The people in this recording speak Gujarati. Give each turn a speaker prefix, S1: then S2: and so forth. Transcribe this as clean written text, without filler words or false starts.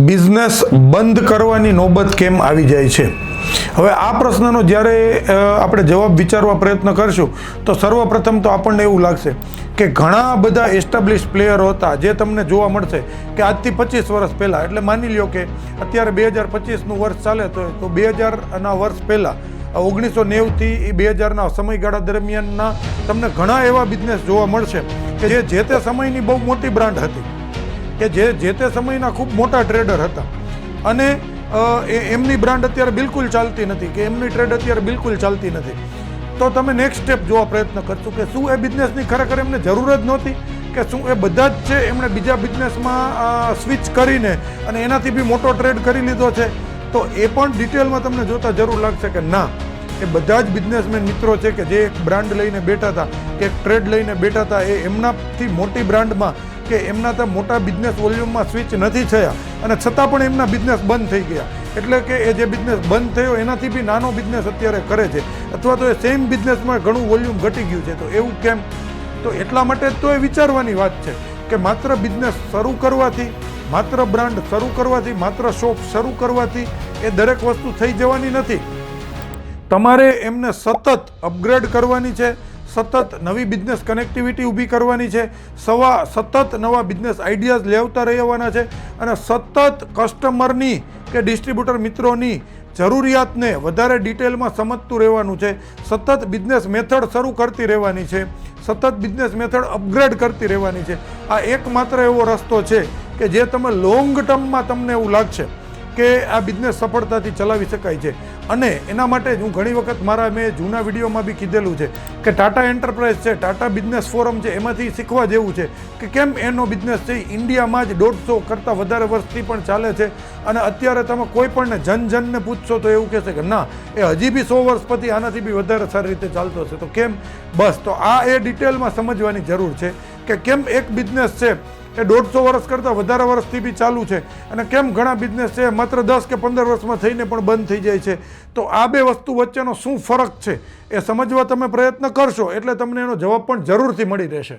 S1: બિઝનેસ બંધ કરવાની નોબત કેમ આવી જાય છે? હવે આ પ્રશ્નનો જ્યારે આપણે જવાબ વિચારવા પ્રયત્ન કરશું તો સર્વપ્રથમ તો આપણને એવું લાગશે કે ઘણા બધા એસ્ટાબ્લિશ પ્લેયરો હતા જે તમને જોવા મળશે કે આજથી 25 વર્ષ પહેલાં, એટલે માની લ્યો કે અત્યારે 2025નું વર્ષ ચાલે તો 2000ના વર્ષ પહેલાં 1990થી 2000ના સમયગાળા દરમિયાનના તમને ઘણા એવા બિઝનેસ જોવા મળશે કે જે તે સમયની બહુ મોટી બ્રાન્ડ હતી, કે જે તે સમયના ખૂબ મોટા ટ્રેડર હતા અને એમની બ્રાન્ડ અત્યારે બિલકુલ ચાલતી નથી, કે એમની ટ્રેડ અત્યારે બિલકુલ ચાલતી નથી. તો તમે નેક્સ્ટ સ્ટેપ જોવા પ્રયત્ન કરશો કે શું એ બિઝનેસની ખરેખર એમને જરૂર જ નહોતી, કે શું એ બધા જ છે એમણે બીજા બિઝનેસમાં સ્વિચ કરીને અને એનાથી બી મોટો ટ્રેડ કરી લીધો છે? તો એ પણ ડિટેલમાં તમને જોતા જરૂર લાગશે કે ના, એ બધા જ બિઝનેસમેન મિત્રો છે કે જે એક બ્રાન્ડ લઈને બેઠા હતા, કે એક ટ્રેડ લઈને બેઠા હતા, એ એમનાથી મોટી બ્રાન્ડમાં કે એમના તો મોટા બિઝનેસ વોલ્યુમમાં સ્વિચ નથી થયા અને છતાં પણ એમના બિઝનેસ બંધ થઈ ગયા. એટલે કે એ જે બિઝનેસ બંધ થયો એનાથી બી નાનો બિઝનેસ અત્યારે કરે છે, અથવા તો એ સેમ બિઝનેસમાં ઘણું વોલ્યુમ ઘટી ગયું છે. તો એવું કેમ? તો એટલા માટે તો એ વિચારવાની વાત છે કે માત્ર બિઝનેસ શરૂ કરવાથી, માત્ર બ્રાન્ડ શરૂ કરવાથી, માત્ર શોપ શરૂ કરવાથી એ દરેક વસ્તુ થઈ જવાની નથી. તમારે એમને સતત અપગ્રેડ કરવાની છે, સતત નવી બિઝનેસ કનેક્ટિવિટી ઊભી કરવાની છે, સતત નવા બિઝનેસ આઈડિયાઝ લેવતા રહેવાના છે અને સતત કસ્ટમરની કે ડિસ્ટ્રીબ્યુટર મિત્રોની જરૂરિયાતને વધારે ડિટેલમાં સમજતું રહેવાનું છે, સતત બિઝનેસ મેથડ શરૂ કરતી રહેવાની છે, સતત બિઝનેસ મેથડ અપગ્રેડ કરતી રહેવાની છે. આ એકમાત્ર એવો રસ્તો છે કે જે તમે લોંગ ટર્મમાં તમને એવું લાગશે કે આ બિઝનેસ સફળતાથી ચલાવી શકાય છે. અને એના માટે જ હું ઘણી વખત મેં જૂના વિડીયોમાં બી કીધેલું છે કે ટાટા એન્ટરપ્રાઇઝ છે, ટાટા બિઝનેસ ફોરમ છે, એમાંથી શીખવા જેવું છે કે કેમ એનો બિઝનેસ છે ઇન્ડિયામાં જ 150 કરતાં વધારે વર્ષથી પણ ચાલે છે. અને અત્યારે તમે કોઈ પણને જનને પૂછશો તો એવું કહેશે કે ના, એ હજી બી 100 વર્ષ પછી આનાથી બી વધારે સારી રીતે ચાલતો હશે. તો કેમ? બસ, તો આ એ ડિટેલમાં સમજવાની જરૂર છે કે કેમ એક બિઝનેસ છે એ 150 વર્ષ કરતાં વધારે વર્ષથી બી ચાલુ છે અને કેમ ઘણા બિઝનેસ છે માત્ર 10 કે 15 વર્ષમાં થઈને પણ બંધ થઈ જાય છે. તો આ બે વસ્તુ વચ્ચેનો શું ફરક છે એ સમજવા તમે પ્રયત્ન કરશો એટલે તમને એનો જવાબ પણ જરૂરથી મળી રહેશે.